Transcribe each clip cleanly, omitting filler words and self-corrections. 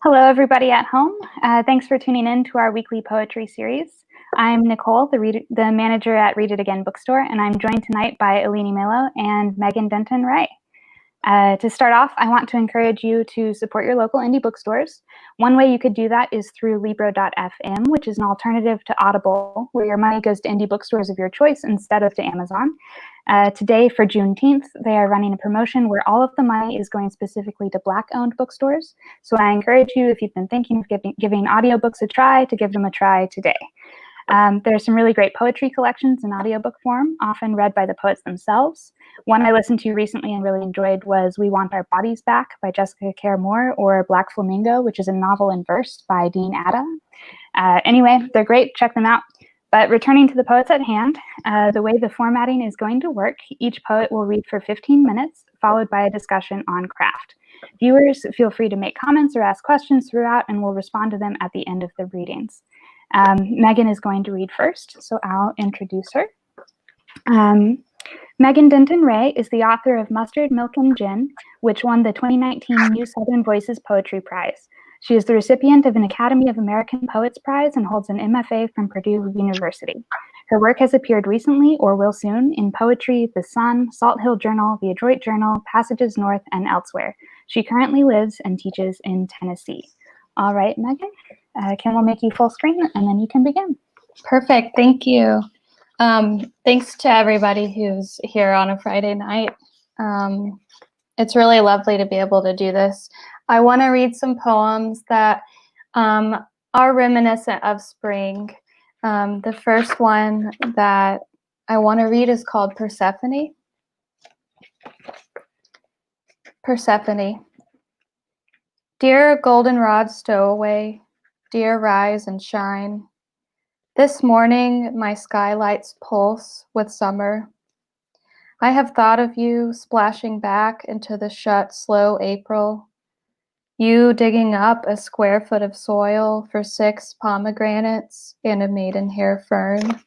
Hello, everybody at home. Thanks for tuning in to our weekly poetry series. I'm Nicole, the manager at It Again Bookstore, and I'm joined tonight by Aline Mello and Denton Ray. To start off, I want to encourage you to support your local indie bookstores. One way you could do that is through Libro.fm, which is an alternative to Audible, where your money goes to indie bookstores of your choice instead of to Amazon. Today, for Juneteenth, they are running a promotion where all of the money is going specifically to Black-owned bookstores. So I encourage you, if you've been thinking of giving audiobooks a try, to give them a try today. There are some really great poetry collections in audiobook form, often read by the poets themselves. One I listened to recently and really enjoyed was We Want Our Bodies Back by Jessica Care Moore, or Black Flamingo, which is a novel in verse by Dean Atta. Anyway, they're great, check them out. But returning to the poets at hand, the way the formatting is going to work, each poet will read for 15 minutes, followed by a discussion on craft. Viewers, feel free to make comments or ask questions throughout, and we'll respond to them at the end of the readings. Megan is going to read first, so I'll introduce her. Megan Denton Ray is the author of Mustard, Milk, and Gin, which won the 2019 New Southern Voices Poetry Prize. She is the recipient of an Academy of American Poets Prize and holds an MFA from Purdue University. Her work has appeared recently, or will soon, in Poetry, The Sun, Salt Hill Journal, The Adroit Journal, Passages North, and elsewhere. She currently lives and teaches in Tennessee. All right, Megan, Kim will make you full screen, and then you can begin. Perfect, thank you. Thanks to everybody who's here on a Friday night. It's really lovely to be able to do this. I want to read some poems that are reminiscent of spring. The first one that I want to read is called Persephone. Persephone. Dear goldenrod stowaway, dear rise and shine. This morning my skylights pulse with summer. I have thought of you splashing back into the shut, slow April. You digging up a square foot of soil for 6 pomegranates and a maidenhair fern.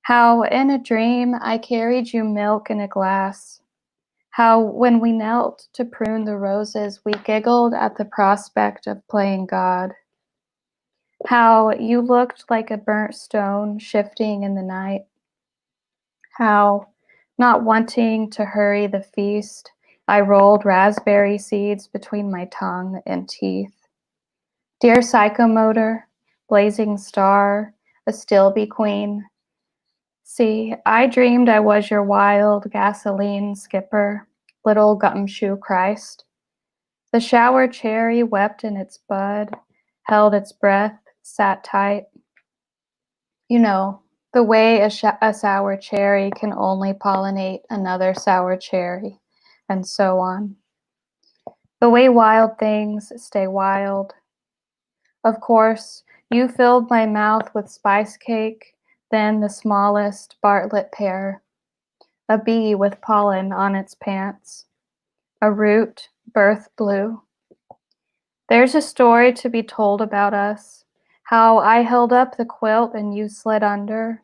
How in a dream I carried you milk in a glass. How when we knelt to prune the roses, we giggled at the prospect of playing God. How you looked like a burnt stone shifting in the night. How, not wanting to hurry the feast, I rolled raspberry seeds between my tongue and teeth. Dear psychomotor, blazing star, a Stilby queen. See, I dreamed I was your wild gasoline skipper, little gumshoe Christ. The shower cherry wept in its bud, held its breath, sat tight. You know, the way a sour cherry can only pollinate another sour cherry, and so on. The way wild things stay wild. Of course, you filled my mouth with spice cake, then the smallest Bartlett pear, a bee with pollen on its pants, a root, birth blue. There's a story to be told about us, how I held up the quilt and you slid under,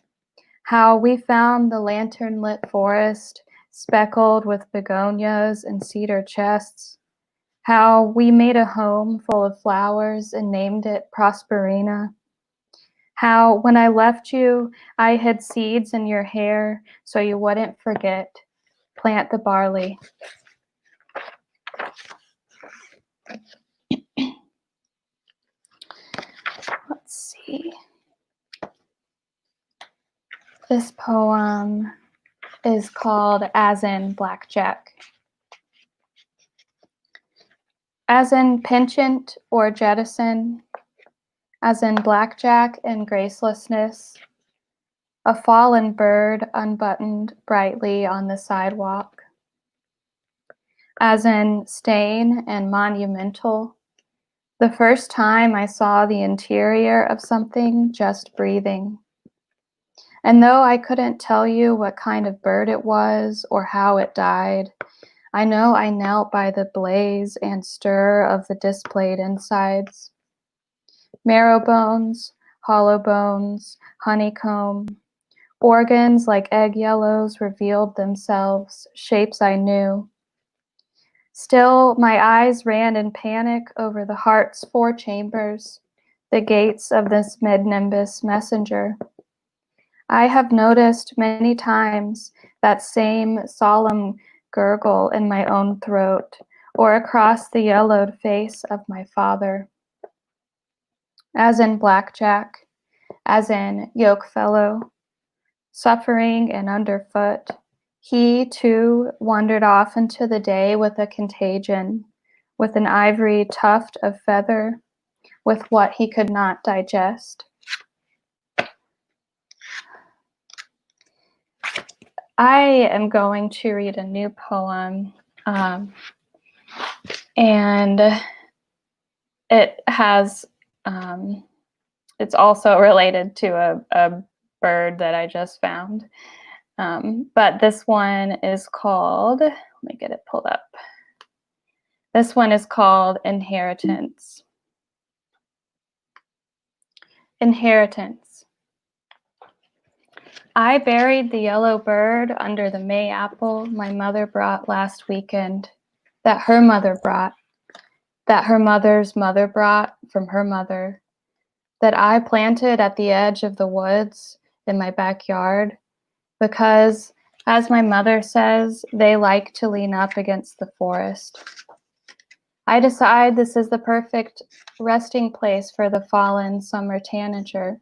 how we found the lantern-lit forest speckled with begonias and cedar chests, how we made a home full of flowers and named it Prosperina, how when I left you, I hid seeds in your hair so you wouldn't forget, plant the barley. Let's see. This poem is called As in Blackjack. As in penchant or jettison, as in blackjack and gracelessness, a fallen bird unbuttoned brightly on the sidewalk. As in stain and monumental, the first time I saw the interior of something just breathing. And though I couldn't tell you what kind of bird it was or how it died, I know I knelt by the blaze and stir of the displayed insides. Marrow bones, hollow bones, honeycomb, organs like egg yellows revealed themselves, shapes I knew. Still, my eyes ran in panic over the heart's four chambers, the gates of this mid-nimbus messenger. I have noticed many times that same solemn gurgle in my own throat or across the yellowed face of my father. As in blackjack, as in yokefellow, suffering and underfoot, he too wandered off into the day with a contagion, with an ivory tuft of feather, with what he could not digest. I am going to read a new poem, and it has, it's also related to a bird that I just found. But this one is called, let me get it pulled up. This one is called Inheritance. Inheritance. I buried the yellow bird under the May apple my mother brought last weekend, that her mother brought, that her mother's mother brought from her mother, that I planted at the edge of the woods in my backyard, because, as my mother says, they like to lean up against the forest. I decide this is the perfect resting place for the fallen summer tanager,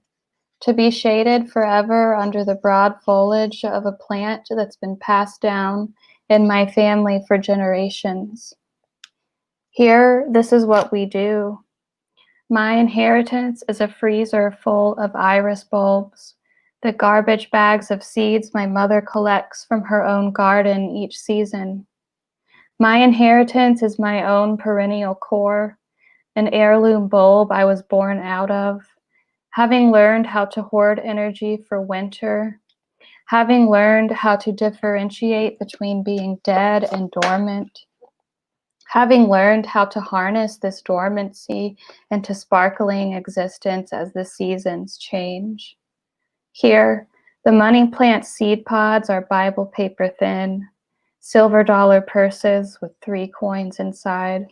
to be shaded forever under the broad foliage of a plant that's been passed down in my family for generations. Here, this is what we do. My inheritance is a freezer full of iris bulbs, the garbage bags of seeds my mother collects from her own garden each season. My inheritance is my own perennial core, an heirloom bulb I was born out of, having learned how to hoard energy for winter, having learned how to differentiate between being dead and dormant, having learned how to harness this dormancy into sparkling existence as the seasons change. Here, the money plant seed pods are Bible paper thin, silver dollar purses with 3 coins inside.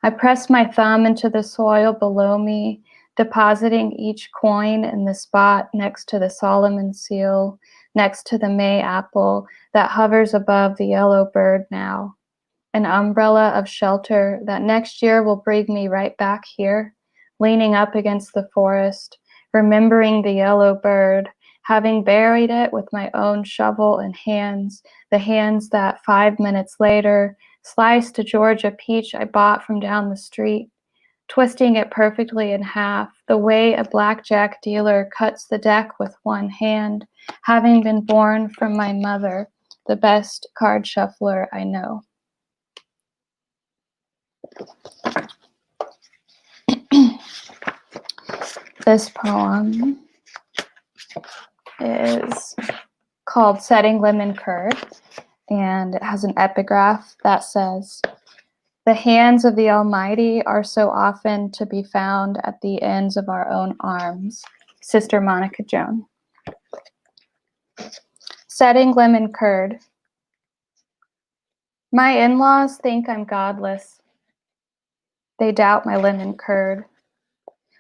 I press my thumb into the soil below me, depositing each coin in the spot next to the Solomon seal, next to the May apple that hovers above the yellow bird now, an umbrella of shelter that next year will bring me right back here, leaning up against the forest, remembering the yellow bird, having buried it with my own shovel and hands, the hands that 5 minutes later sliced a Georgia peach I bought from down the street, twisting it perfectly in half, the way a blackjack dealer cuts the deck with one hand, having been born from my mother, the best card shuffler I know. This poem is called Setting Lemon Curd, and it has an epigraph that says, "The hands of the Almighty are so often to be found at the ends of our own arms." Sister Monica Joan. Setting lemon curd. My in-laws think I'm godless. They doubt my lemon curd.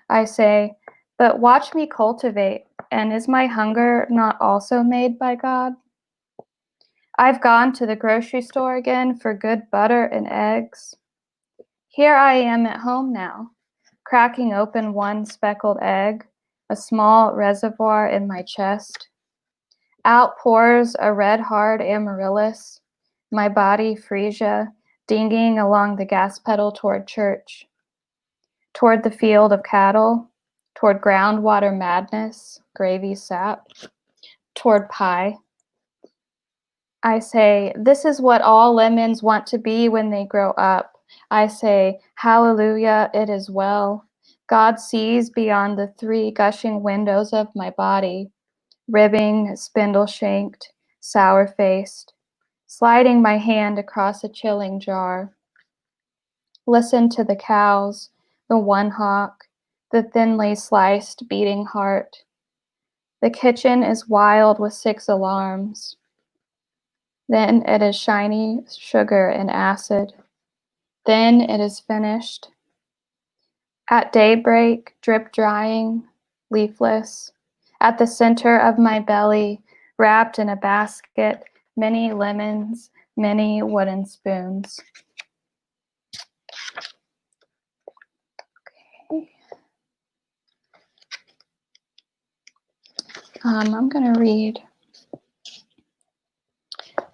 I say, but watch me cultivate, and is my hunger not also made by God? I've gone to the grocery store again for good butter and eggs. Here I am at home now, cracking open one speckled egg, a small reservoir in my chest. Out pours a red-hard amaryllis, my body freesia, dinging along the gas pedal toward church, toward the field of cattle, toward groundwater madness, gravy sap, toward pie. I say, this is what all lemons want to be when they grow up. I say, hallelujah, it is well. God sees beyond the 3 gushing windows of my body, ribbing, spindle-shanked, sour-faced, sliding my hand across a chilling jar. Listen to the cows, the one hawk, the thinly sliced beating heart. The kitchen is wild with 6 alarms. Then it is shiny sugar and acid. Then it is finished. At daybreak, drip drying, leafless. At the center of my belly, wrapped in a basket, many lemons, many wooden spoons. Okay. I'm going to read.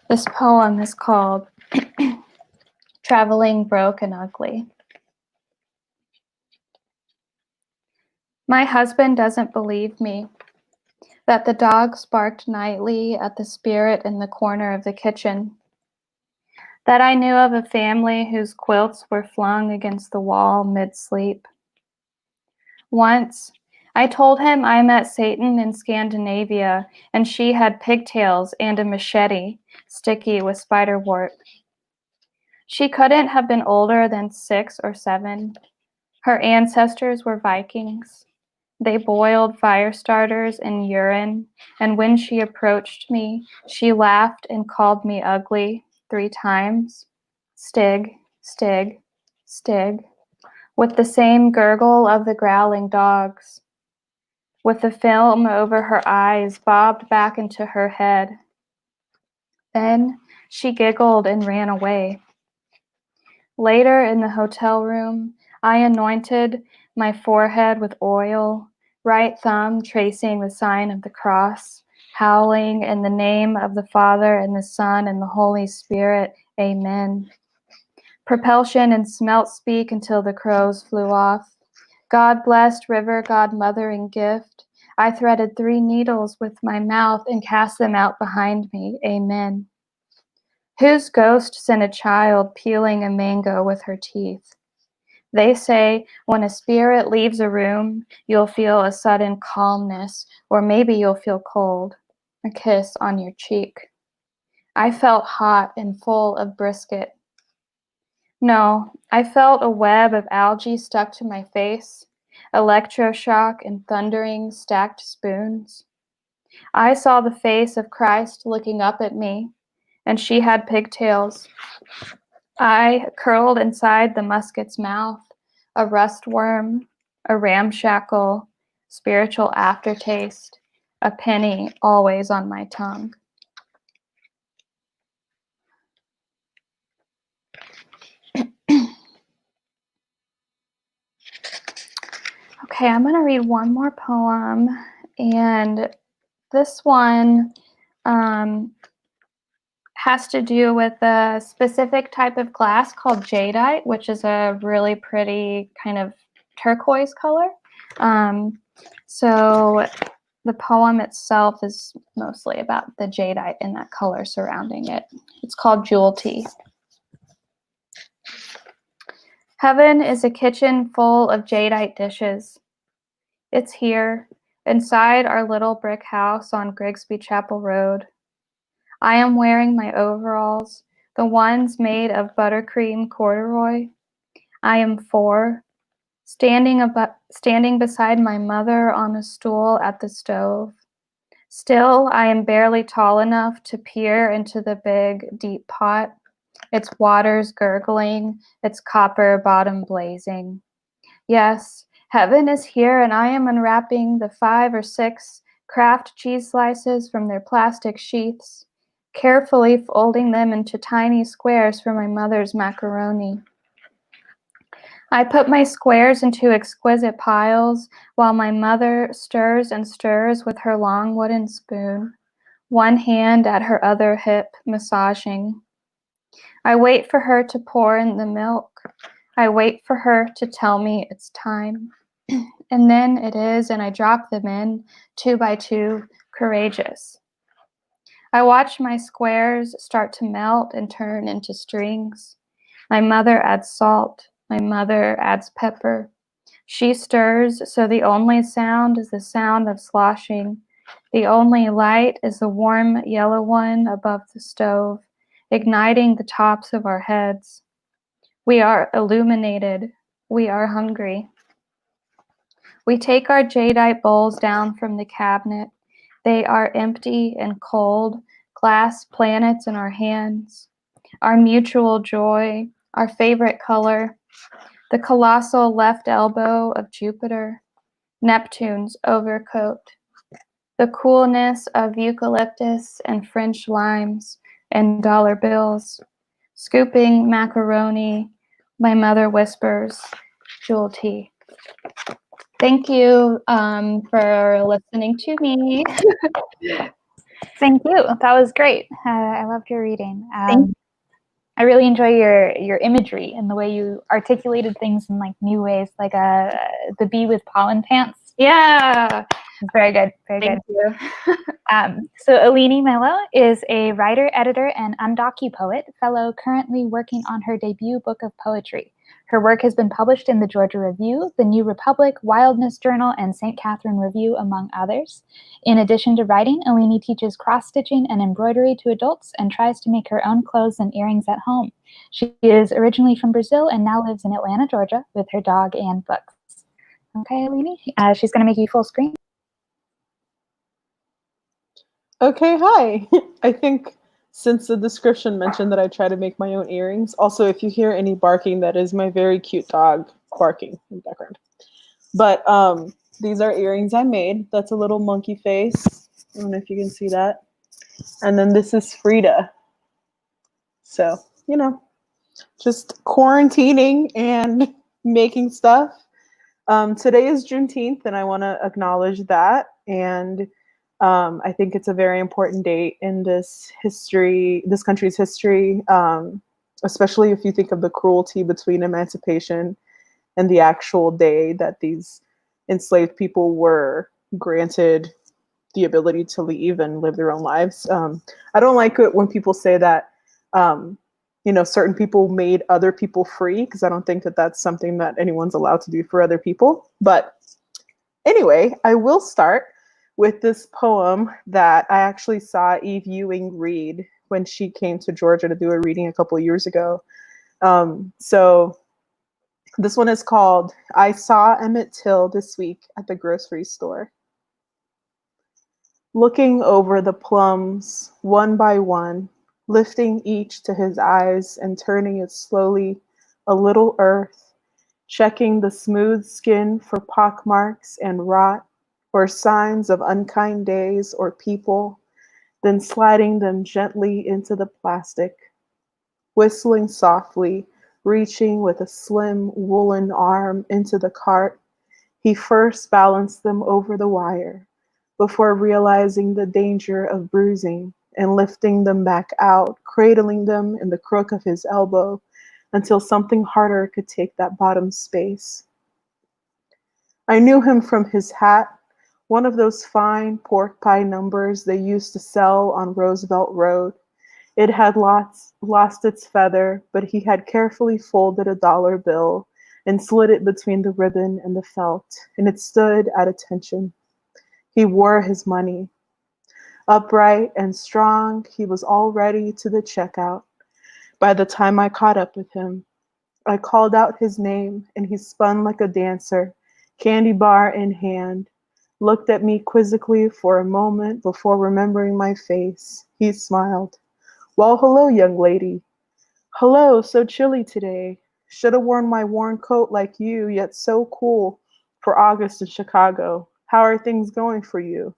This poem is called Traveling Broke and Ugly. My husband doesn't believe me that the dogs barked nightly at the spirit in the corner of the kitchen, that I knew of a family whose quilts were flung against the wall mid-sleep. Once, I told him I met Satan in Scandinavia, and she had pigtails and a machete, sticky with spiderwort. She couldn't have been older than 6 or 7. Her ancestors were Vikings. They boiled fire starters in urine, and when she approached me, she laughed and called me ugly 3 times. Stig, Stig, Stig, with the same gurgle of the growling dogs. With the film over her eyes bobbed back into her head. Then she giggled and ran away. Later in the hotel room, I anointed my forehead with oil, right thumb tracing the sign of the cross, howling in the name of the Father and the Son and the Holy Spirit, Amen. Propulsion and smelt speak until the crows flew off. God blessed river, God mother and gift. I threaded 3 needles with my mouth and cast them out behind me, Amen. Whose ghost sent a child peeling a mango with her teeth? They say when a spirit leaves a room, you'll feel a sudden calmness, or maybe you'll feel cold, a kiss on your cheek. I felt hot and full of brisket. No, I felt a web of algae stuck to my face, electroshock and thundering stacked spoons. I saw the face of Christ looking up at me, and she had pigtails. I curled inside the musket's mouth, a rust worm, a ramshackle, spiritual aftertaste, a penny always on my tongue. Okay, I'm going to read one more poem, and this one has to do with a specific type of glass called jadeite, which is a really pretty kind of turquoise color. So the poem itself is mostly about the jadeite and that color surrounding it. It's called Jewel Tea. Heaven is a kitchen full of jadeite dishes. It's here, inside our little brick house on Grigsby Chapel Road. I am wearing my overalls, the ones made of buttercream corduroy. I am 4, standing beside my mother on a stool at the stove. Still, I am barely tall enough to peer into the big, deep pot, its waters gurgling, its copper bottom blazing. Yes, heaven is here, and I am unwrapping the 5 or 6 Kraft cheese slices from their plastic sheaths, carefully folding them into tiny squares for my mother's macaroni. I put my squares into exquisite piles while my mother stirs and stirs with her long wooden spoon, one hand at her other hip, massaging. I wait for her to pour in the milk. I wait for her to tell me it's time. And then it is, and I drop them in, 2 by 2, courageous. I watch my squares start to melt and turn into strings. My mother adds salt. My mother adds pepper. She stirs, so the only sound is the sound of sloshing. The only light is the warm yellow one above the stove, igniting the tops of our heads. We are illuminated. We are hungry. We take our jadeite bowls down from the cabinet. They are empty and cold, glass planets in our hands, our mutual joy, our favorite color, the colossal left elbow of Jupiter, Neptune's overcoat, the coolness of eucalyptus and French limes and dollar bills, scooping macaroni, my mother whispers, jewel tea. Thank you for listening to me. Thank you. That was great. I loved your reading. Thank I really enjoy your imagery and the way you articulated things in like new ways, like the bee with pollen pants. Yeah. Very good. Very Thank good. you. So Aline Mello is a writer, editor, and Undocupoet fellow currently working on her debut book of poetry. Her work has been published in the Georgia Review, the New Republic, Wildness Journal, and Saint Katherine Review, among others. In addition to writing, Aline teaches cross-stitching and embroidery to adults and tries to make her own clothes and earrings at home. She is originally from Brazil and now lives in Atlanta, Georgia, with her dog and books. Okay, Aline, she's going to make you full screen. Okay, hi. I think since the description mentioned that I try to make my own earrings, also if you hear any barking, that is my very cute dog barking in the background. But these are earrings I made. That's a little monkey face. I don't know if you can see that. And then this is Frida. So, you know, just quarantining and making stuff. Today is Juneteenth, and I want to acknowledge that. And I think it's a very important date in this country's history, especially if you think of the cruelty between emancipation and the actual day that these enslaved people were granted the ability to leave and live their own lives. I don't like it when people say that, certain people made other people free, because I don't think that that's something that anyone's allowed to do for other people. But anyway, I will start with this poem that I actually saw Eve Ewing read when she came to Georgia to do a reading a couple years ago. So this one is called I Saw Emmett Till This Week at the Grocery Store. Looking over the plums one by one, lifting each to his eyes and turning it slowly a little earth, checking the smooth skin for pockmarks and rot, or signs of unkind days or people, then sliding them gently into the plastic, whistling softly, reaching with a slim woolen arm into the cart. He first balanced them over the wire before realizing the danger of bruising and lifting them back out, cradling them in the crook of his elbow until something harder could take that bottom space. I knew him from his hat, one of those fine pork pie numbers they used to sell on Roosevelt Road. It had lost its feather, but he had carefully folded a dollar bill and slid it between the ribbon and the felt, and it stood at attention. He wore his money. Upright and strong, he was already to the checkout. By the time I caught up with him, I called out his name, and he spun like a dancer, candy bar in hand, looked at me quizzically for a moment before remembering my face. He smiled. Well, hello, young lady. Hello, so chilly today. Should have worn my worn coat like you, yet so cool for August in Chicago. How are things going for you?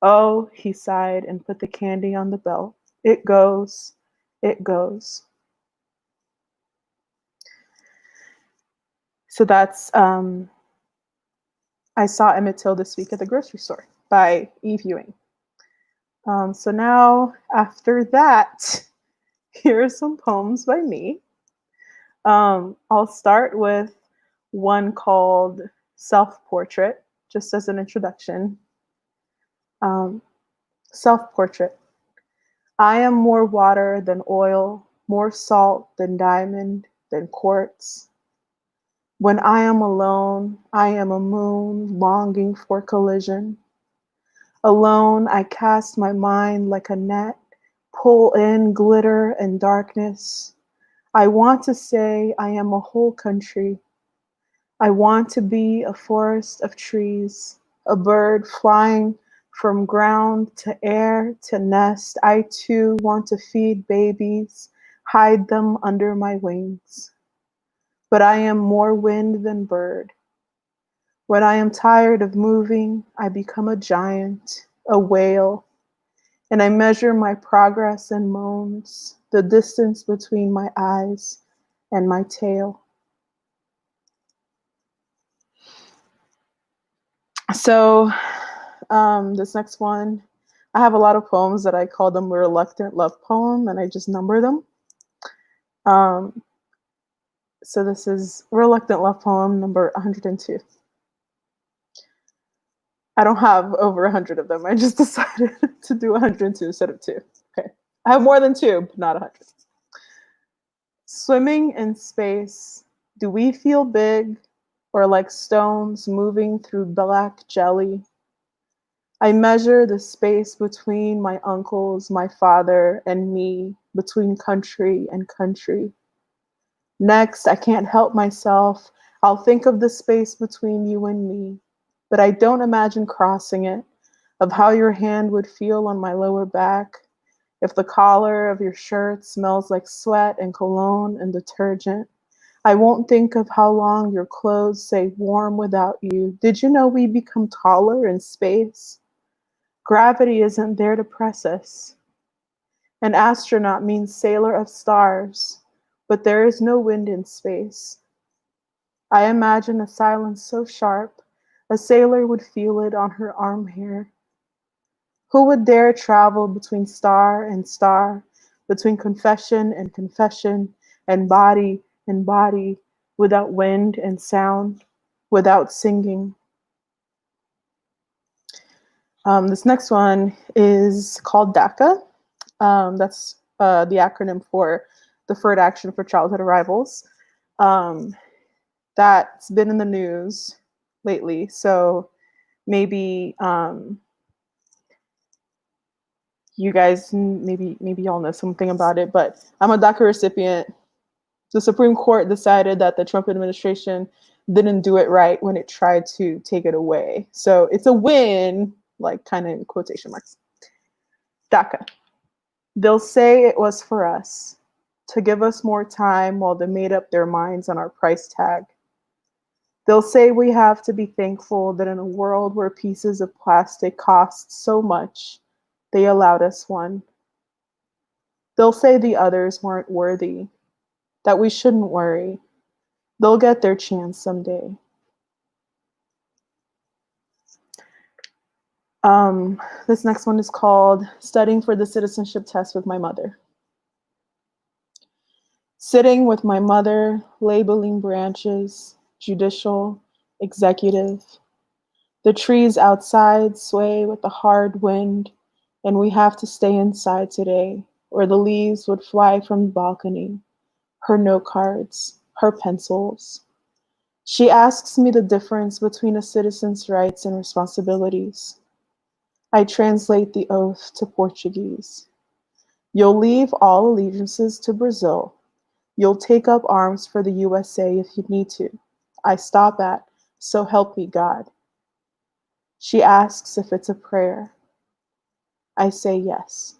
Oh, he sighed and put the candy on the belt. It goes. It goes. So that's I Saw Emmett Till This Week at the Grocery Store by Eve Ewing. So now, after that, here are some poems by me. I'll start with one called Self-Portrait, just as an introduction. Self-Portrait. I am more water than oil, more salt than diamond, than quartz. When I am alone, I am a moon longing for collision. Alone, I cast my mind like a net, pull in glitter and darkness. I want to say I am a whole country. I want to be a forest of trees, a bird flying From ground to air to nest, I too want to feed babies, hide them under my wings. But I am more wind than bird. When I am tired of moving, I become a giant, a whale, and I measure my progress in moans, the distance between my eyes and my tail. So this next one, I have a lot of poems that I call them a reluctant love poem, and I just number them. So this is reluctant love poem number 102. I don't have over 100 of them. I just decided to do 102 instead of 2. Okay. I have more than 2, but not 100. Swimming in space, do we feel big or like stones moving through black jelly? I measure the space between my uncles, my father, and me, between country and country. Next, I can't help myself. I'll think of the space between you and me, but I don't imagine crossing it, of how your hand would feel on my lower back, if the collar of your shirt smells like sweat and cologne and detergent. I won't think of how long your clothes stay warm without you. Did you know we become taller in space? Gravity isn't there to press us. An astronaut means sailor of stars, but there is no wind in space. I imagine a silence so sharp, a sailor would feel it on her arm hair. Who would dare travel between star and star, between confession and body, without wind and sound, without singing? This next one is called DACA. That's the acronym for Deferred Action for Childhood Arrivals. That's been in the news lately, so maybe you guys, maybe y'all know something about it, but I'm a DACA recipient. The Supreme Court decided that the Trump administration didn't do it right when it tried to take it away. So it's a win, like kind of in quotation marks. DACA. They'll say it was for us, to give us more time while they made up their minds on our price tag. They'll say we have to be thankful that in a world where pieces of plastic cost so much, they allowed us one. They'll say the others weren't worthy, that we shouldn't worry. They'll get their chance someday. This next one is called Studying for the Citizenship Test with My Mother. Sitting with my mother, labeling branches, judicial, executive. The trees outside sway with the hard wind, and we have to stay inside today, or the leaves would fly from the balcony. Her note cards, her pencils. She asks me the difference between a citizen's rights and responsibilities. I translate the oath to Portuguese. You'll leave all allegiances to Brazil. You'll take up arms for the USA if you need to. I stop at, so help me God. She asks if it's a prayer. I say yes.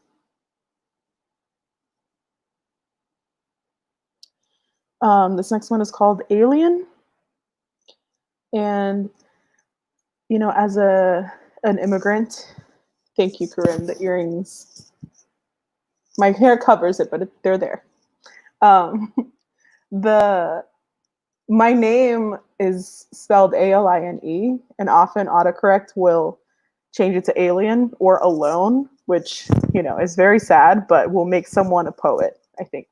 This next one is called Alien. And, you know, as an immigrant, thank you, Corinne, the earrings. My hair covers it, but they're there. My name is spelled A-L-I-N-E, and often autocorrect will change it to Alien or Alone, which, you know, is very sad, but will make someone a poet, I think.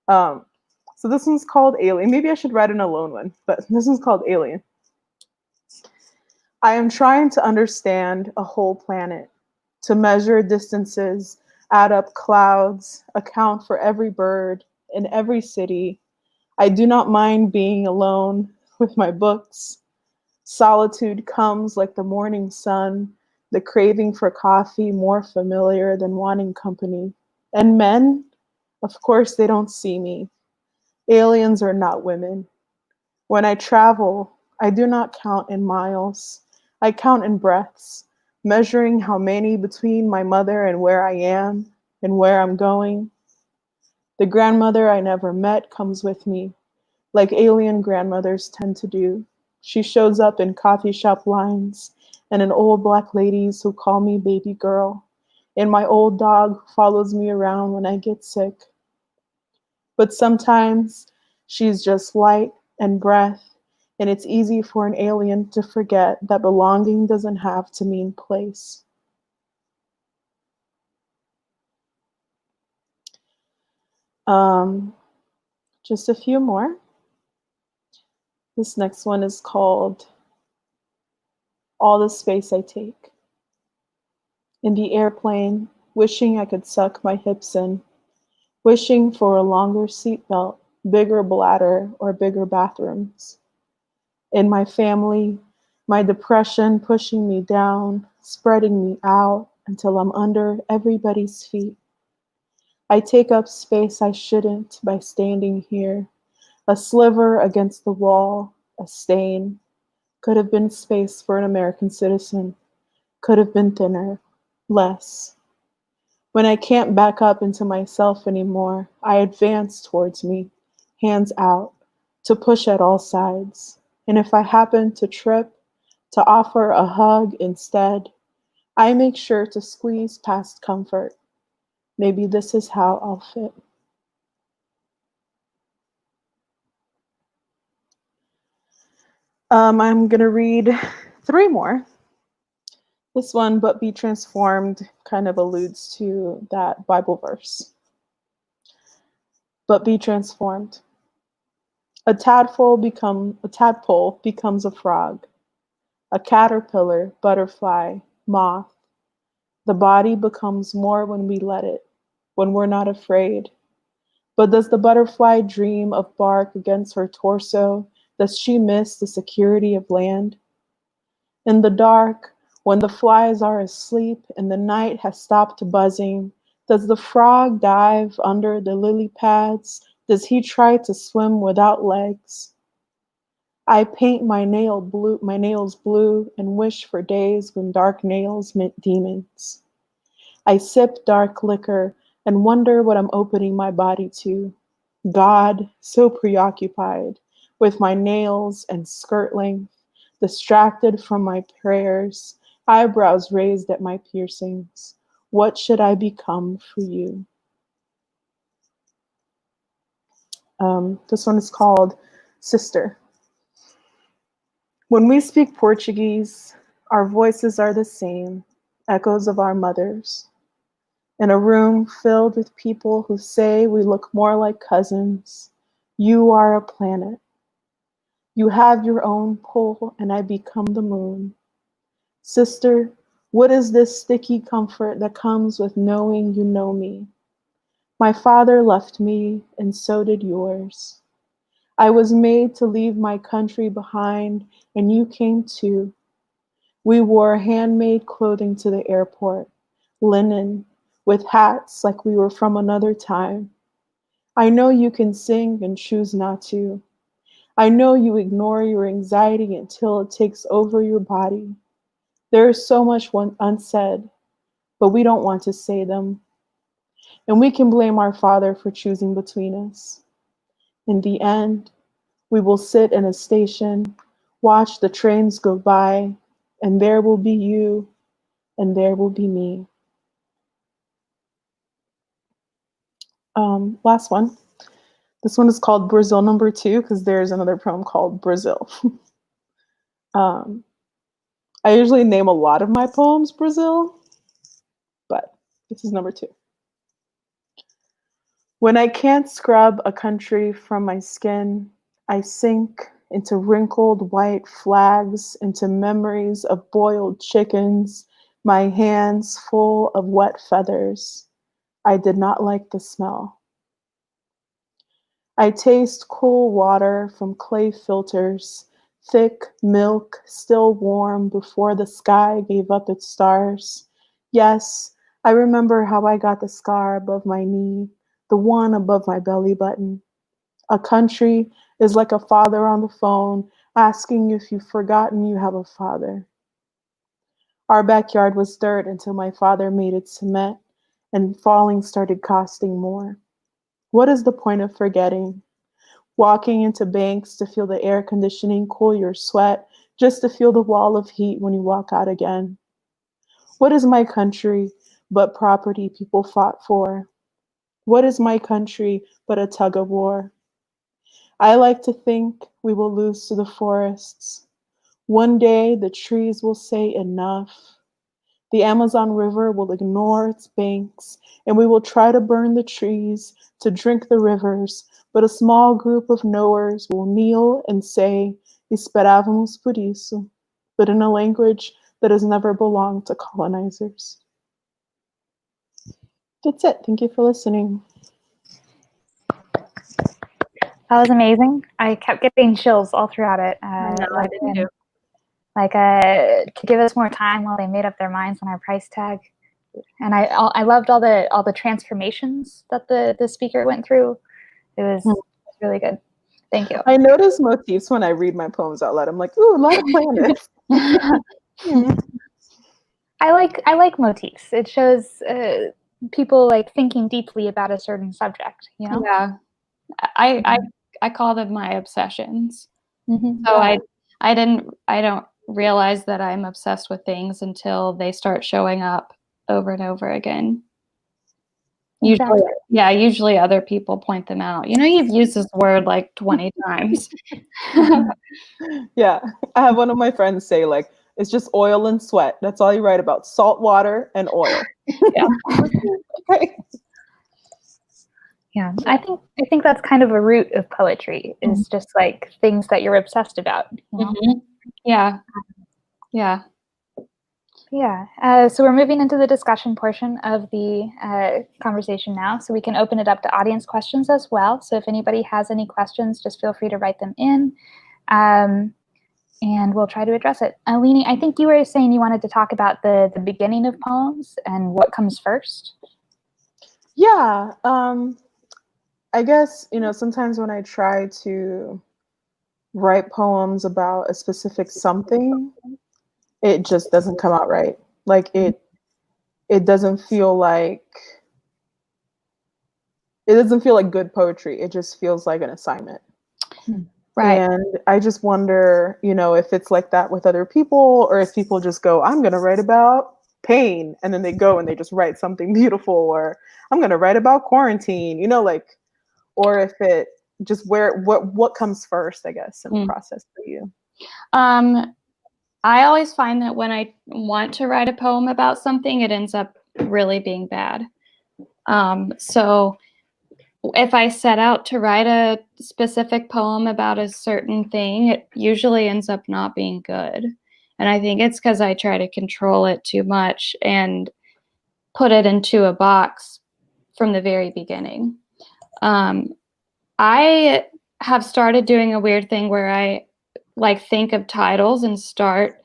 So this one's called Alien. Maybe I should write an Alone one, but this one's called Alien. I am trying to understand a whole planet, to measure distances, add up clouds, account for every bird in every city. I do not mind being alone with my books. Solitude comes like the morning sun, the craving for coffee more familiar than wanting company. And men, of course, they don't see me. Aliens are not women. When I travel, I do not count in miles. I count in breaths, measuring how many between my mother and where I am and where I'm going. The grandmother I never met comes with me, like alien grandmothers tend to do. She shows up in coffee shop lines and in old black ladies who call me baby girl. And my old dog follows me around when I get sick. But sometimes she's just light and breath, and it's easy for an alien to forget that belonging doesn't have to mean place. Just a few more. This next one is called All the Space I Take. In the airplane, wishing I could suck my hips in, wishing for a longer seatbelt, bigger bladder, or bigger bathrooms. In my family, my depression pushing me down, spreading me out until I'm under everybody's feet. I take up space I shouldn't by standing here, a sliver against the wall, a stain. Could have been space for an American citizen, could have been thinner, less. When I can't back up into myself anymore, I advance towards me, hands out, to push at all sides. And if I happen to trip, to offer a hug instead, I make sure to squeeze past comfort. Maybe this is how I'll fit. I'm going to read 3 more. This one, but be transformed, kind of alludes to that Bible verse. But be transformed. A tadpole becomes a frog, a caterpillar, butterfly, moth. The body becomes more when we let it, when we're not afraid. But does the butterfly dream of bark against her torso? Does she miss the security of land? In the dark, when the flies are asleep and the night has stopped buzzing, does the frog dive under the lily pads? Does he try to swim without legs? I paint my nails blue and wish for days when dark nails meant demons. I sip dark liquor and wonder what I'm opening my body to. God, so preoccupied with my nails and skirt length, distracted from my prayers, eyebrows raised at my piercings. What should I become for you? This one is called Sister. When we speak Portuguese, our voices are the same, echoes of our mothers. In a room filled with people who say we look more like cousins, you are a planet. You have your own pull, and I become the moon. Sister, what is this sticky comfort that comes with knowing you know me? My father left me, and so did yours. I was made to leave my country behind, and you came too. We wore handmade clothing to the airport, linen, with hats like we were from another time. I know you can sing and choose not to. I know you ignore your anxiety until it takes over your body. There is so much unsaid, but we don't want to say them. And we can blame our father for choosing between us. In the end, we will sit in a station, watch the trains go by, and there will be you, and there will be me. Last one. This one is called Brazil number 2 because there's another poem called Brazil. I usually name a lot of my poems Brazil, but this is number 2. When I can't scrub a country from my skin, I sink into wrinkled white flags, into memories of boiled chickens, my hands full of wet feathers. I did not like the smell. I taste cool water from clay filters, thick milk still warm before the sky gave up its stars. Yes, I remember how I got the scar above my knee, the one above my belly button. A country is like a father on the phone asking if you've forgotten you have a father. Our backyard was dirt until my father made it cement, and falling started costing more. What is the point of forgetting? Walking into banks to feel the air conditioning cool your sweat, just to feel the wall of heat when you walk out again. What is my country but property people fought for? What is my country but a tug of war? I like to think we will lose to the forests. One day the trees will say enough. The Amazon River will ignore its banks, and we will try to burn the trees to drink the rivers, but a small group of knowers will kneel and say, Esperávamos por isso, but in a language that has never belonged to colonizers. That's it. Thank you for listening. That was amazing. I kept getting chills all throughout it. I know, I did too. To give us more time while they made up their minds on our price tag. And I loved all the transformations that the speaker went through. It was really good. Thank you. I notice motifs when I read my poems out loud. I'm like, ooh, a lot of planets. I like motifs. It shows people like thinking deeply about a certain subject, you know? Yeah. I call them my obsessions. Mm-hmm. So I don't realize that I'm obsessed with things until they start showing up over and over again. Exactly. Usually other people point them out. You know, you've used this word like 20 times. Yeah. I have one of my friends say, like, it's just oil and sweat. That's all you write about. Salt water and oil. Yeah. Okay. Yeah. I think that's kind of a root of poetry, is just like things that you're obsessed about. You know? Mm-hmm. Yeah. Yeah. Yeah. So we're moving into the discussion portion of the conversation now. So we can open it up to audience questions as well. So if anybody has any questions, just feel free to write them in. And we'll try to address it. Aline, I think you were saying you wanted to talk about the beginning of poems and what comes first. Yeah. I guess, sometimes when I try to write poems about a specific something, it just doesn't come out right. Like it doesn't feel like good poetry. It just feels like an assignment. Right. And I just wonder, if it's like that with other people, or if people just go, I'm going to write about pain, and then they go and they just write something beautiful, or I'm going to write about quarantine, or if it just what comes first, I guess, in the process for you. I always find that when I want to write a poem about something, it ends up really being bad. So if I set out to write a specific poem about a certain thing, it usually ends up not being good. And I think it's because I try to control it too much and put it into a box from the very beginning. I have started doing a weird thing where I think of titles and start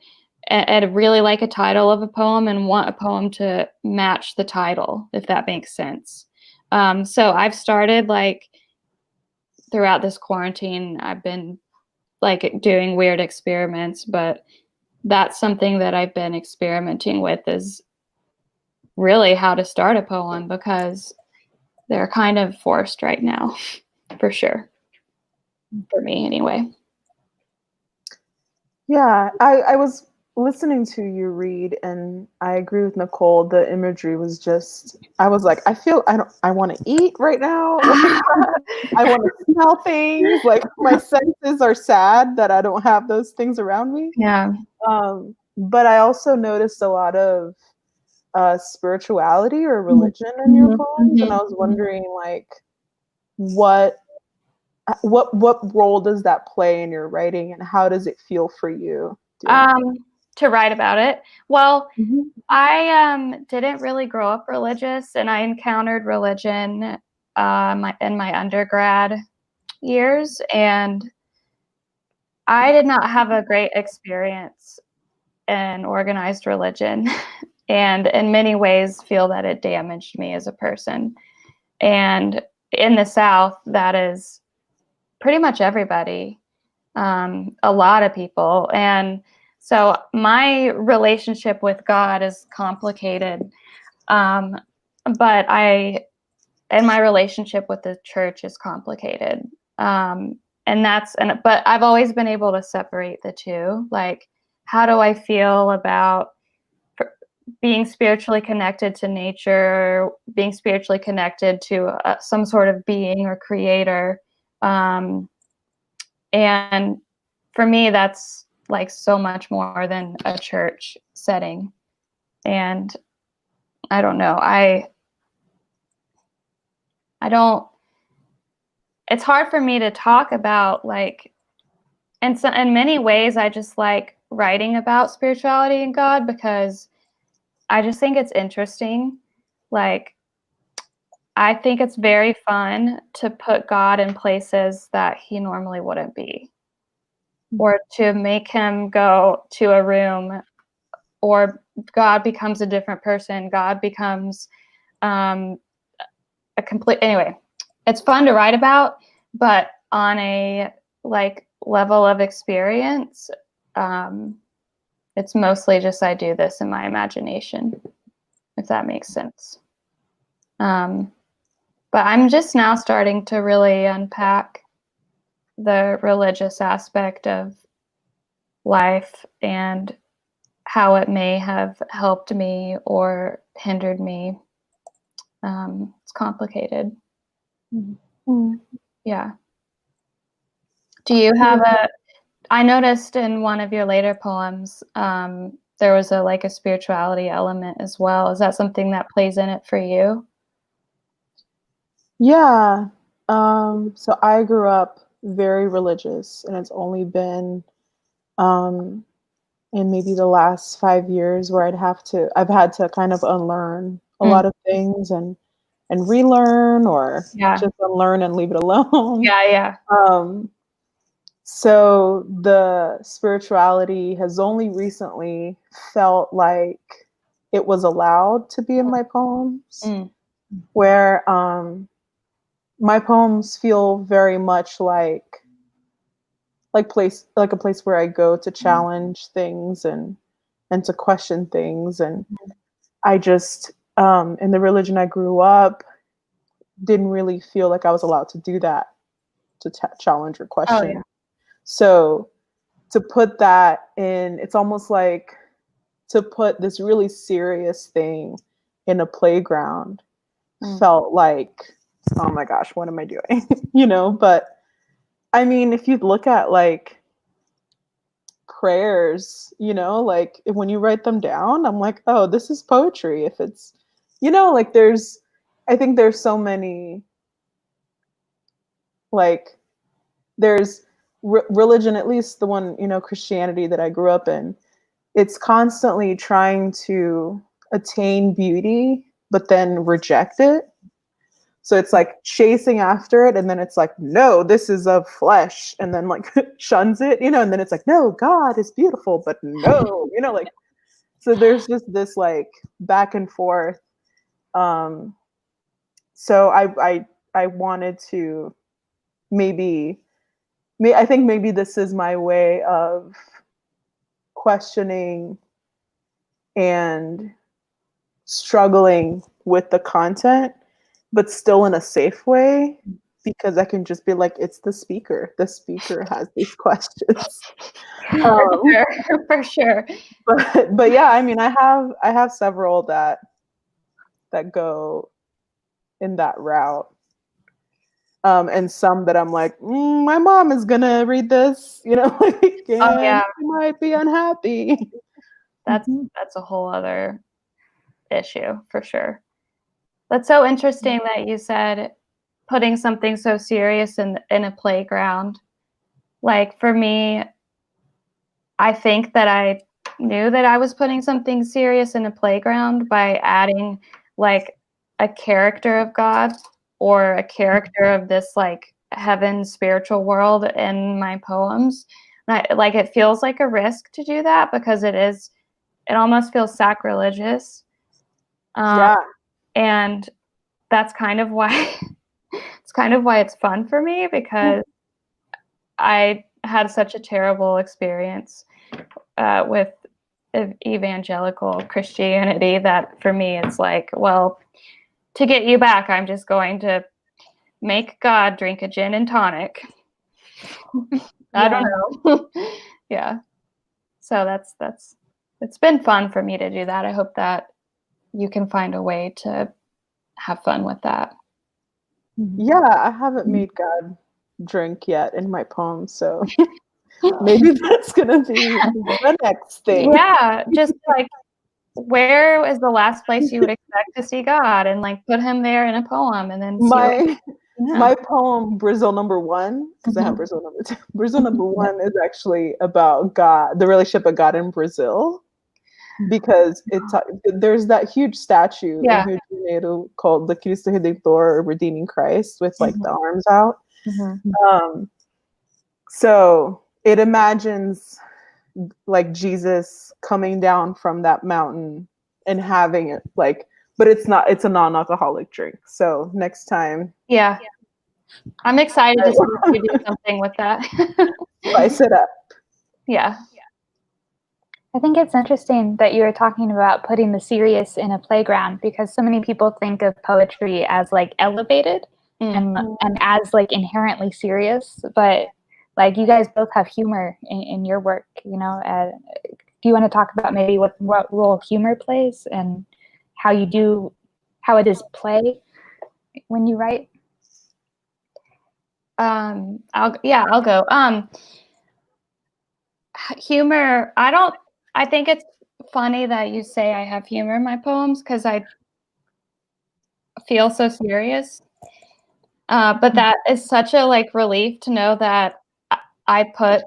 at really like a title of a poem and want a poem to match the title, if that makes sense. So I've started throughout this quarantine, I've been doing weird experiments, but that's something that I've been experimenting with, is really how to start a poem, because they're kind of forced right now, for sure. For me, anyway. Yeah, I was listening to you read, and I agree with Nicole. The imagery was just, I was like, I want to eat right now. I want to smell things. Like, my senses are sad that I don't have those things around me. Yeah. But I also noticed a lot of spirituality or religion in your poems, and I was wondering, what role does that play in your writing, and how does it feel for you? To write about it. Well, I didn't really grow up religious, and I encountered religion in my undergrad years, and I did not have a great experience in organized religion, and in many ways feel that it damaged me as a person. And in the South, that is pretty much everybody, a lot of people. And So my relationship with God is complicated, but my relationship with the church is complicated. But I've always been able to separate the two. Like, how do I feel about being spiritually connected to nature, being spiritually connected to some sort of being or creator? And for me, that's like so much more than a church setting. And I don't know. I don't, it's hard for me to talk about, like, and so in many ways, I just like writing about spirituality and God because I just think it's interesting. Like, I think it's very fun to put God in places that he normally wouldn't be, or to make him go to a room, or God becomes a different person. God becomes a complete, anyway, it's fun to write about, but on a like level of experience, it's mostly just I do this in my imagination, if that makes sense. But I'm just now starting to really unpack the religious aspect of life and how it may have helped me or hindered me. It's complicated. Mm-hmm. Yeah. Do you have I noticed in one of your later poems, there was a spirituality element as well. Is that something that plays in it for you? Yeah. So I grew up very religious, and it's only been in maybe the last 5 years where I've had to kind of unlearn a lot of things and relearn, or just unlearn and leave it alone. Yeah. So the spirituality has only recently felt like it was allowed to be in my poems, where my poems feel very much like a place where I go to challenge things and to question things. And I just in the religion I grew up didn't really feel like I was allowed to do that, to challenge or question. Oh, yeah. So to put that in, it's almost like to put this really serious thing in a playground felt like, oh my gosh, what am I doing? But I mean, if you look at like prayers, like when you write them down, I'm like, oh, this is poetry. If it's, like I think there's so many, like there's religion, at least the one, Christianity that I grew up in, it's constantly trying to attain beauty, but then reject it. So it's like chasing after it, and then it's like, no, this is of flesh, and then like shuns it, and then it's like, no, God is beautiful, but no, like, so there's just this like back and forth. So I wanted to I think maybe this is my way of questioning and struggling with the content, but still in a safe way, because I can just be like, it's the speaker. The speaker has these questions. For sure. But yeah, I mean, I have several that go in that route. And some that I'm like, my mom is gonna read this, like, and she might be unhappy. That's a whole other issue for sure. That's so interesting that you said putting something so serious in a playground. Like, for me, I think that I knew that I was putting something serious in a playground by adding like a character of God or a character of this like heaven spiritual world in my poems. Like, it feels like a risk to do that because it almost feels sacrilegious. And that's kind of why it's fun for me, because I had such a terrible experience with evangelical Christianity that for me it's like, well, to get you back, I'm just going to make God drink a gin and tonic. I don't know. Yeah. So it's been fun for me to do that. I hope that you can find a way to have fun with that. Yeah, I haven't made God drink yet in my poem, so maybe that's gonna be the next thing. Yeah, just like, where is the last place you would expect to see God, and like put him there in a poem, and then My poem Brazil number 1, because I have Brazil number 2. Brazil number 1 is actually about God, the relationship of God in Brazil, because there's that huge statue in Rio de Janeiro called the Cristo Redentor, or Redeeming Christ, with like the arms out. So it imagines like Jesus coming down from that mountain and having it like, but it's a non-alcoholic drink. So next time, I'm excited to see if you do something with that. spice it up. Yeah. I think it's interesting that you were talking about putting the serious in a playground, because so many people think of poetry as like elevated and as like inherently serious, but like you guys both have humor in your work, you know. Do you want to talk about maybe what role humor plays and how it is play when you write? I'll go. Humor, I think it's funny that you say I have humor in my poems, because I feel so serious. But that is such a like relief to know that I put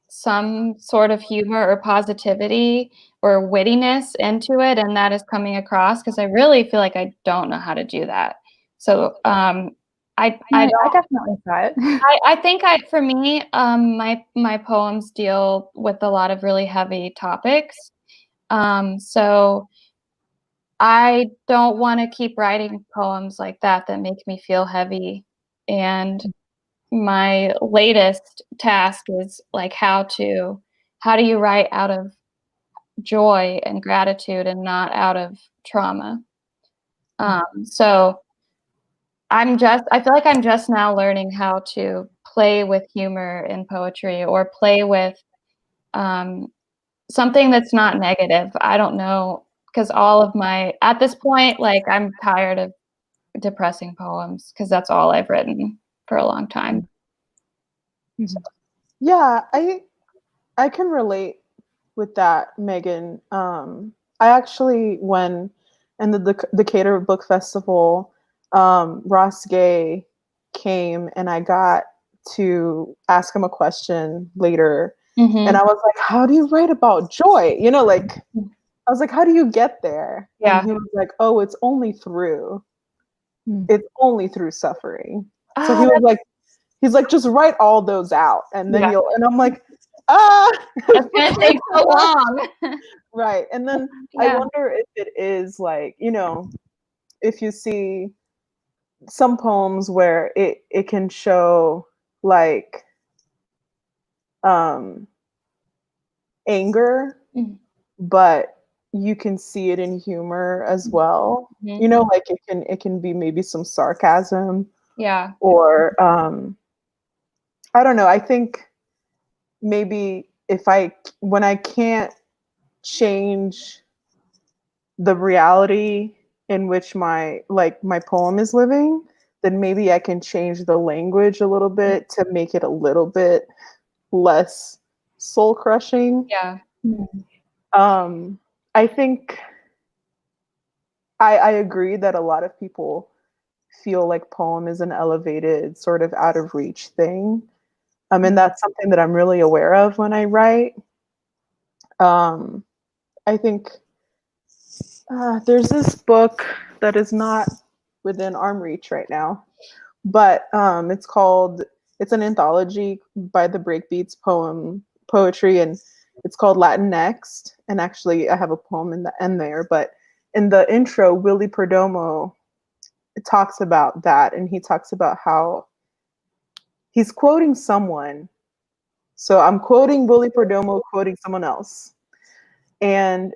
some sort of humor or positivity or wittiness into it, and that is coming across, because I really feel like I don't know how to do that. So I definitely saw it. I think for me, my poems deal with a lot of really heavy topics. So I don't want to keep writing poems like that make me feel heavy. And my latest task is like, how do you write out of joy and gratitude and not out of trauma? So I feel like I'm just now learning how to play with humor in poetry, or play with something that's not negative. I don't know, because at this point, like, I'm tired of depressing poems, because that's all I've written for a long time. Yeah, I can relate with that, Megan. I actually, when in the Decatur Book Festival, Ross Gay came and I got to ask him a question later. And I was like, how do you write about joy? You know, like, I was like, how do you get there? Yeah. And he was like, oh, it's only through suffering. So he was like, he's like, just write all those out. And then and I'm like, it's gonna take so long. Right. And then I wonder if it is like, you know, if you see some poems where it can show like anger, but you can see it in humor as well. You know, like it can be maybe some sarcasm. Yeah. Or I don't know. I think maybe when I can't change the reality in which my poem is living, then maybe I can change the language a little bit to make it a little bit less soul crushing. Yeah. I think I agree that a lot of people feel like poem is an elevated, sort of out of reach thing. And that's something that I'm really aware of when I write. I think there's this book that is not within arm reach right now, but it's an anthology by the Breakbeats poetry, and it's called Latin Next. And actually, I have a poem in the end there, but in the intro, Willie Perdomo talks about that, and he talks about how he's quoting someone. So I'm quoting Willie Perdomo, quoting someone else. And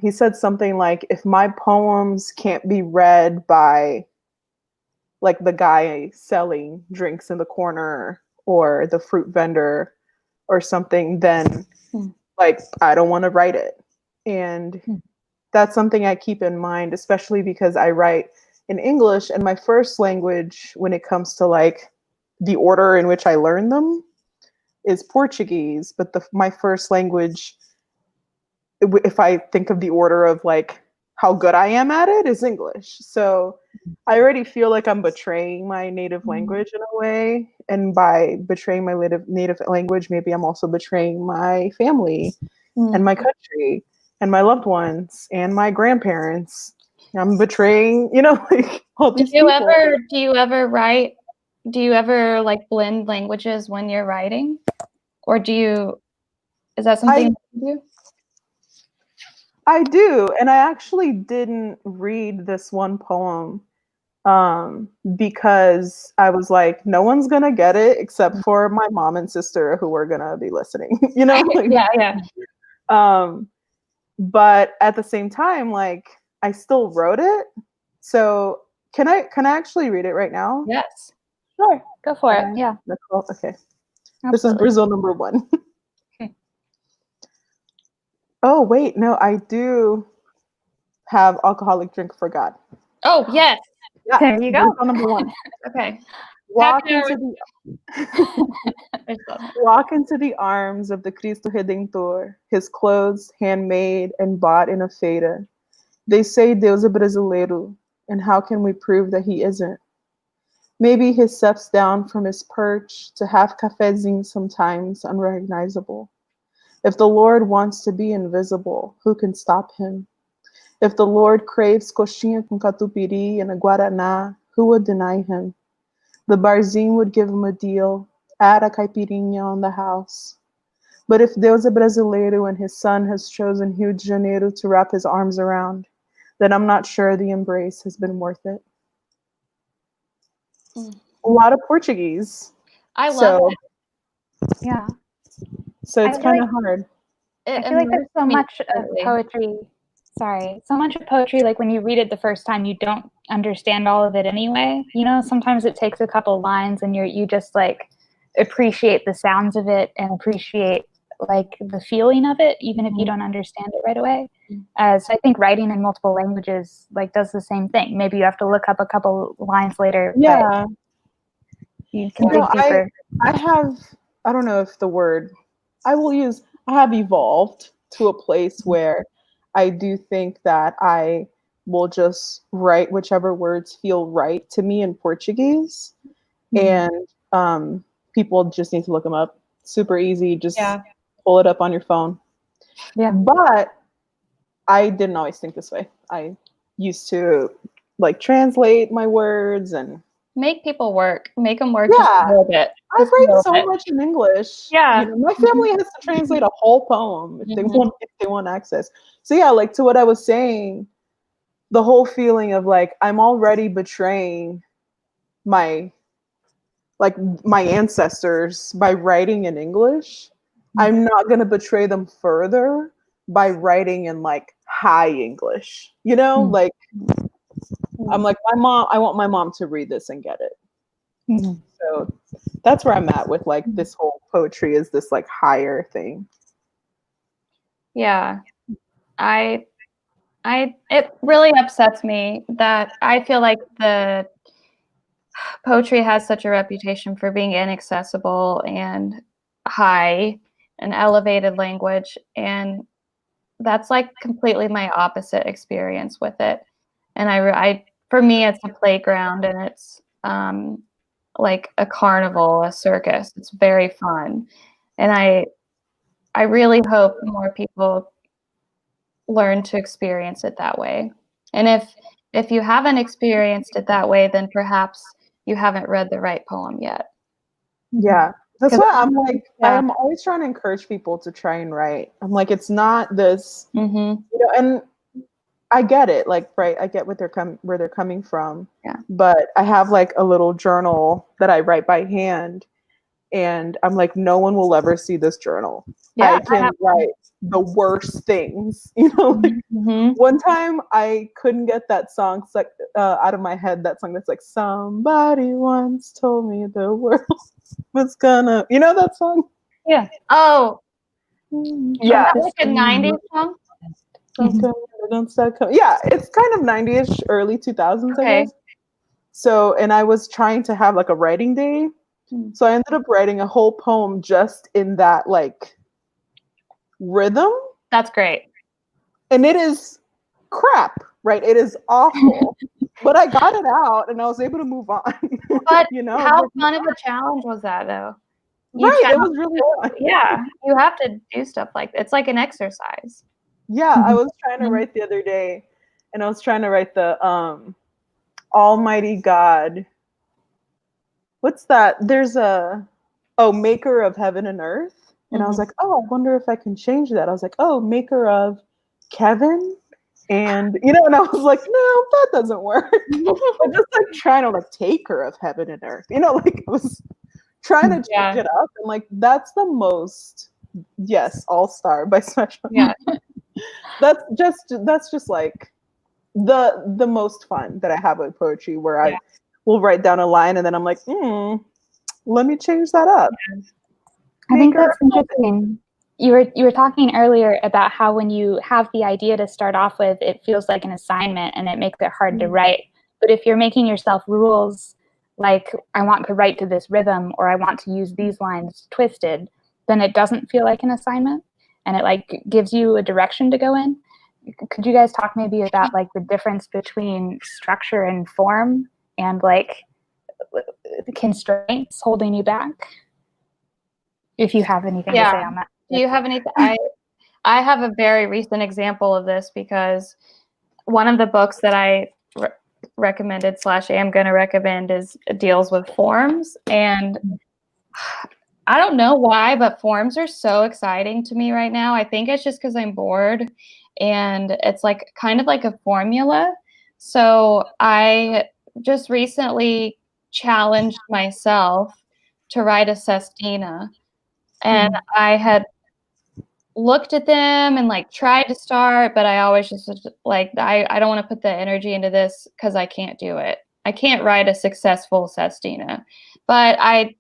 he said something like, if my poems can't be read by like the guy selling drinks in the corner or the fruit vendor or something, then like I don't want to write it. And that's something I keep in mind, especially because I write in English, and my first language when it comes to like the order in which I learn them is Portuguese. But my first language, if I think of the order of like how good I am at it, is English. So I already feel like I'm betraying my native language in a way. And by betraying my native language, maybe I'm also betraying my family and my country and my loved ones and my grandparents. I'm betraying, like all these people. Do you ever like blend languages when you're writing? Or is that something you do? I do. And I actually didn't read this one poem because I was like, no one's going to get it except for my mom and sister who are going to be listening, Like, Yeah. But at the same time, like I still wrote it. So can I actually read it right now? Yes. Sure. Go for it. Yeah. Okay. Absolutely. This is Brazil number 1. Okay. Oh, wait. No, I do have alcoholic drink for God. Oh, yes. Yeah. There you go. Brazil number 1. Okay. Walk into the arms of the Cristo Redentor, his clothes handmade and bought in a feira. They say Deus é brasileiro, and how can we prove that he isn't? Maybe he steps down from his perch to have cafezinho sometimes unrecognizable. If the Lord wants to be invisible, who can stop him? If the Lord craves coxinha com catupiry and a guaraná, who would deny him? The barzinho would give him a deal, add a caipirinha on the house. But if Deus é brasileiro and his son has chosen Rio de Janeiro to wrap his arms around, then I'm not sure the embrace has been worth it. A lot of Portuguese. I love it. Yeah. So it's kind of hard. I feel like there's so much of poetry. So much of poetry, like when you read it the first time, you don't understand all of it anyway. Sometimes it takes a couple lines and you just like appreciate the sounds of it and appreciate like the feeling of it, even if you don't understand it right away. So I think writing in multiple languages like does the same thing. Maybe you have to look up a couple lines later. Yeah. But you can dig deeper. I don't know if the word I have evolved to a place where I do think that I will just write whichever words feel right to me in Portuguese. And people just need to look them up. Super easy. Just pull it up on your phone. Yeah. But I didn't always think this way. I used to like translate my words and make them work just a little bit. I write so much in English. Yeah. My family has to translate a whole poem if they want access. So yeah, like to what I was saying, the whole feeling of like I'm already betraying my ancestors by writing in English. I'm not gonna betray them further by writing in like high English. Like I'm like I want my mom to read this and get it. So that's where I'm at with like this whole poetry is this like higher thing. Yeah. It really upsets me that I feel like the poetry has such a reputation for being inaccessible and high and elevated language. And that's like completely my opposite experience with it. And for me, it's a playground and it's, like a carnival, a circus. It's very fun. And I really hope more people learn to experience it that way. And if you haven't experienced it that way, then perhaps you haven't read the right poem yet. Yeah. That's why I'm like, I'm always trying to encourage people to try and write. I'm like, it's not this, and I get it. Like, right. I get where they're coming from. Yeah. But I have like a little journal that I write by hand. and I'm like, no one will ever see this journal. Yeah, I can write the worst things, you know. Like, one time I couldn't get that song out of my head. That song that's like, somebody once told me the world was gonna, you know that song? Yeah. Oh, yeah. like a 90s song? Yeah, it's kind of 90ish, early 2000s, I guess. So, and I was trying to have like a writing day. So I ended up writing a whole poem just in that like rhythm. That's great. And it is crap, right? It is awful. But I got it out and I was able to move on. But you know, how fun of a challenge was that though? It was really fun. Yeah, you have to do stuff like that. It's like an exercise. Yeah, I was trying to write the other day, and I was trying to write the Almighty God. What's that? There's maker of heaven and earth. And I was like, oh, I wonder if I can change that. I was like, oh, maker of Kevin. And, you know, and I was like, no, that doesn't work. I'm just like trying to like taker of heaven and earth. You know, like I was trying to change it up. And like, that's the most, yes, All-Star by Special. Yeah. that's just like the most fun that I have with poetry, where I will write down a line and then I'm like, let me change that up. I think that's interesting. You were talking earlier about how when you have the idea to start off with, it feels like an assignment and it makes it hard to write. But if you're making yourself rules, like I want to write to this rhythm or I want to use these lines twisted, then it doesn't feel like an assignment and it like gives you a direction to go in. Could you guys talk maybe about like the difference between structure and form and like constraints holding you back? If you have anything to say on that. Do you have anything? I have a very recent example of this because one of the books that I recommended / am going to recommend deals with forms. And I don't know why, but forms are so exciting to me right now. I think it's just because I'm bored and it's like kind of like a formula. So I just recently challenged myself to write a sestina. And I had looked at them and like tried to start, but I always just like, I don't want to put the energy into this because I can't do it. I can't write a successful sestina. But I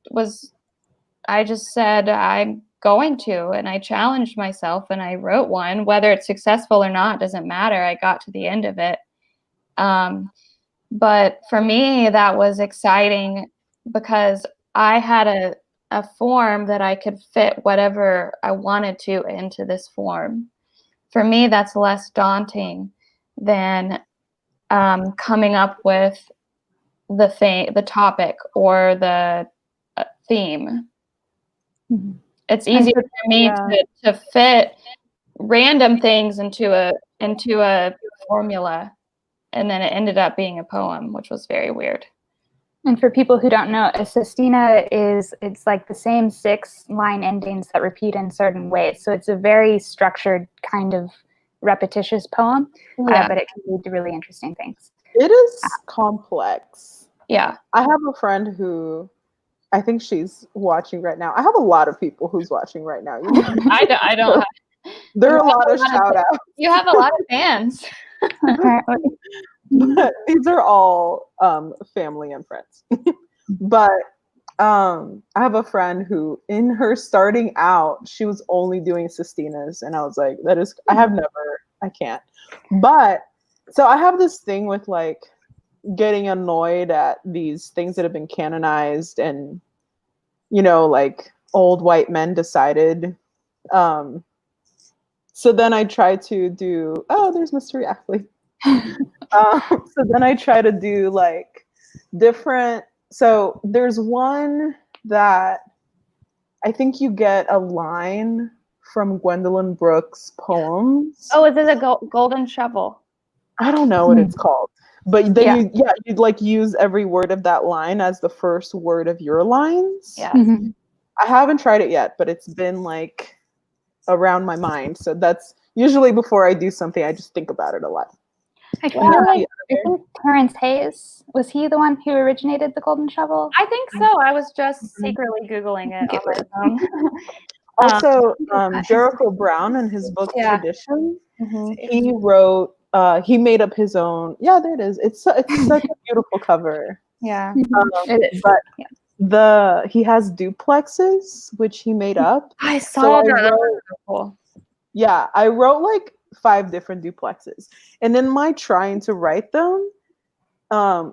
just said I'm going to, and I challenged myself and I wrote one. Whether it's successful or not doesn't matter. I got to the end of it. But for me, that was exciting because I had a form that I could fit whatever I wanted to into this form. For me, that's less daunting than coming up with the topic or the theme. It's easier for me to fit random things into a formula, and then it ended up being a poem, which was very weird. And for people who don't know, a sestina it's like the same 6 line endings that repeat in certain ways. So it's a very structured kind of repetitious poem, but it can lead to really interesting things. It is complex. Yeah. I have a friend who, I think she's watching right now. I have a lot of people who's watching right now. I don't. There are a lot of shout outs. You have a lot of fans. Apparently. But these are all family and friends. But I have a friend who, in her starting out, she was only doing sestinas, and I was like, I can't. But so I have this thing with like getting annoyed at these things that have been canonized, and you know, like old white men decided. So then I try to do. Oh, there's Mystery Athlete. So then I try to do like different. So there's one that I think you get a line from Gwendolyn Brooks' poems. Oh, is it a golden shovel? I don't know what it's called, but then you'd like use every word of that line as the first word of your lines. Yeah. I haven't tried it yet, but it's been like around my mind. So that's usually before I do something, I just think about it a lot. I feel like I think Terrence Hayes, was he the one who originated the golden shovel? I think so. I was just secretly Googling it on my phone. Also, Jericho Brown in his book Tradition, he wrote, he made up his own. Yeah, there it is. It's such a beautiful cover. Yeah, It is. But he has duplexes, which he made up. I saw that. Cool. Yeah, I wrote like 5 different duplexes, and in my trying to write them,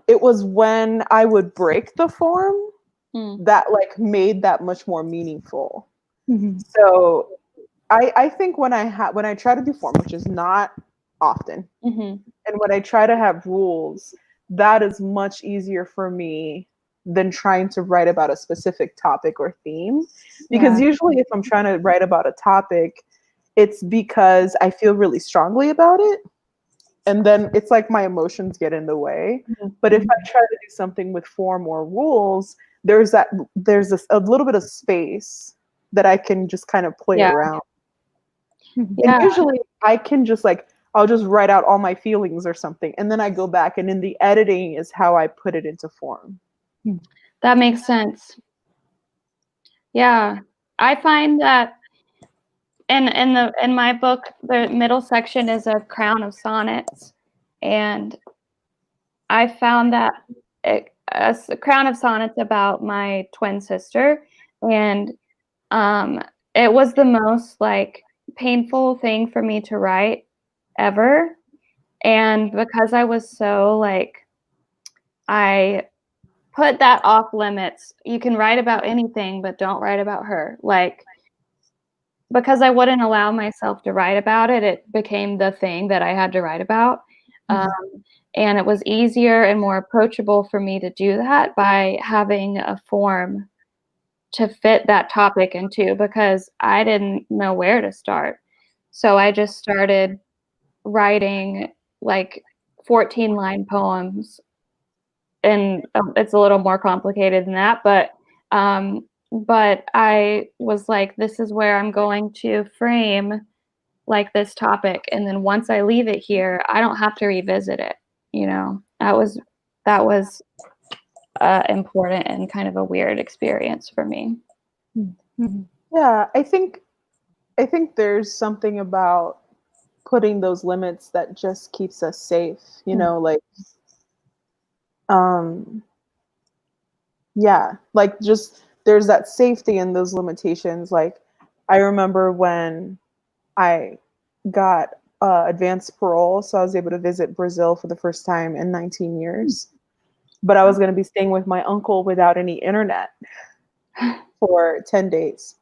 it was when I would break the form that like made that much more meaningful. So I think when I try to do form, which is not often, and when I try to have rules, that is much easier for me than trying to write about a specific topic or theme. Because usually if I'm trying to write about a topic, it's because I feel really strongly about it. And then it's like my emotions get in the way. But if I try to do something with form or rules, there's a little bit of space that I can just kind of play around. And usually I can just like, I'll just write out all my feelings or something. And then I go back, and in the editing is how I put it into form. That makes sense. Yeah, I find that in my book, the middle section is a crown of sonnets, and I found that a crown of sonnets about my twin sister, and it was the most like painful thing for me to write ever, and because I was so like, I put that off limits. You can write about anything, but don't write about her. Like, because I wouldn't allow myself to write about it, it became the thing that I had to write about. And it was easier and more approachable for me to do that by having a form to fit that topic into, because I didn't know where to start. So I just started writing like 14-line poems. And it's a little more complicated than that, but I was like, this is where I'm going to frame like this topic, and then once I leave it here, I don't have to revisit it. That was important and kind of a weird experience for me. Yeah, I think there's something about putting those limits that just keeps us safe, like like just there's that safety in those limitations. Like I remember when I got advanced parole, so I was able to visit Brazil for the first time in 19 years, but I was going to be staying with my uncle without any internet for 10 days.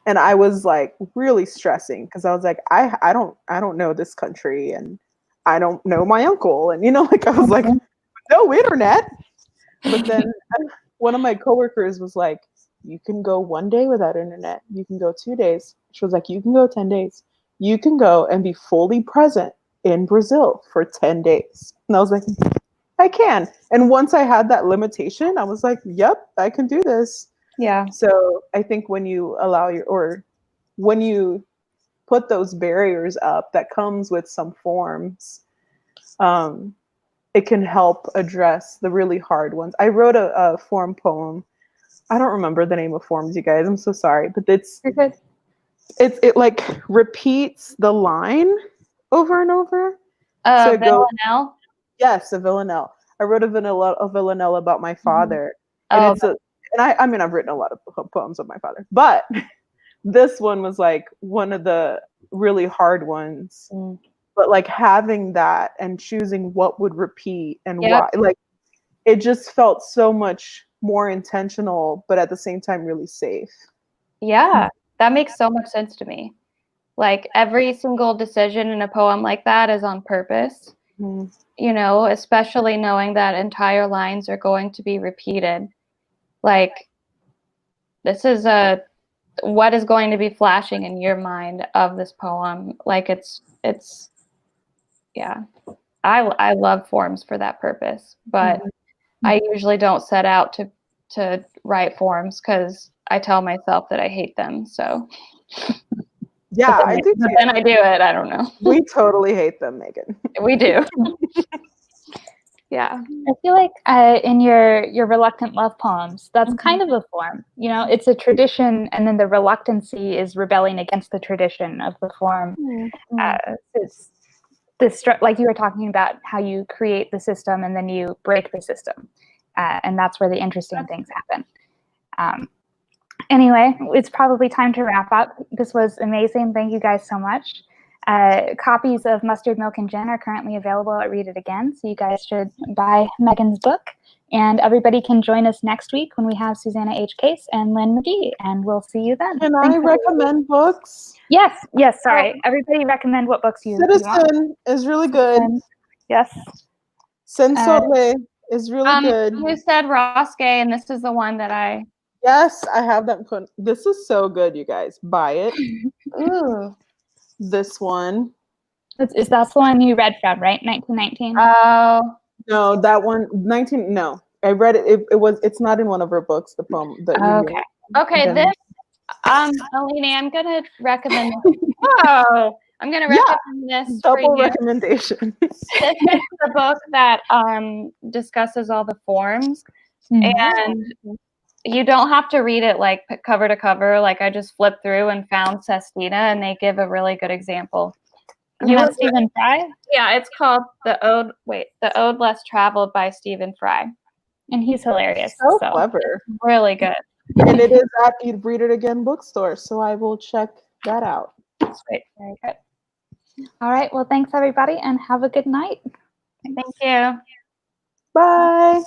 And I was like really stressing because I was like, I don't know this country, and I don't know my uncle, and like I was like, no internet. But then one of my coworkers was like, you can go 1 day without internet, you can go 2 days. She was like, you can go 10 days, you can go and be fully present in Brazil for 10 days. And I was like, I can. And once I had that limitation, I was like, yep, I can do this. Yeah. So I think when you when you put those barriers up that comes with some forms, it can help address the really hard ones. I wrote a form poem. I don't remember the name of forms, you guys. I'm so sorry, but it like repeats the line over and over. So it Villanelle? Yes, a villanelle. I wrote a villanelle about my father. I mean, I've written a lot of poems of my father, but this one was like one of the really hard ones. But like having that and choosing what would repeat and why, like it just felt so much more intentional, but at the same time really safe. Yeah, that makes so much sense to me. Like every single decision in a poem like that is on purpose, especially knowing that entire lines are going to be repeated. Like this is what is going to be flashing in your mind of this poem. Like it's I love forms for that purpose, but I usually don't set out to write forms because I tell myself that I hate them. So Yeah, I do But too. then I do it. I don't know. We totally hate them, Megan. We do. Yeah. I feel like in your reluctant love poems, that's kind of a form. You know, it's a tradition, and then the reluctancy is rebelling against the tradition of the form. It's this, like you were talking about, how you create the system and then you break the system, and that's where the interesting things happen. Anyway, it's probably time to wrap up. This was amazing. Thank you guys so much. Copies of Mustard, Milk, and Gin are currently available at Read It Again, so you guys should buy Megan's book. And everybody can join us next week when we have Susanna H. Case and Lynn McGee, and we'll see you then. Can I recommend books? Yes, sorry. Everybody recommend what books you want. Citizen is really good. Yes. Sensole is really good. You said Ross Gay, and this is the one that I... Yes, I have that. This is so good, you guys. Buy it. Ooh. This one. Is that the one you read from, right? 1919? Oh. No, that one. 19. No, I read it. It's not in one of her books. The poem. Okay. Okay. This. Aline, I'm gonna recommend. Oh, I'm gonna recommend this. Double recommendation. This is the book that discusses all the forms, and you don't have to read it like cover to cover. Like I just flipped through and found Sestina, and they give a really good example. Stephen Fry? Yeah, it's called The Ode Less Traveled by Stephen Fry. And he's hilarious. So clever. Really good. And it is at Read It Again Bookstore, so I will check that out. Sweet. Very good. All right. Well, thanks everybody, and have a good night. Thank you. Bye.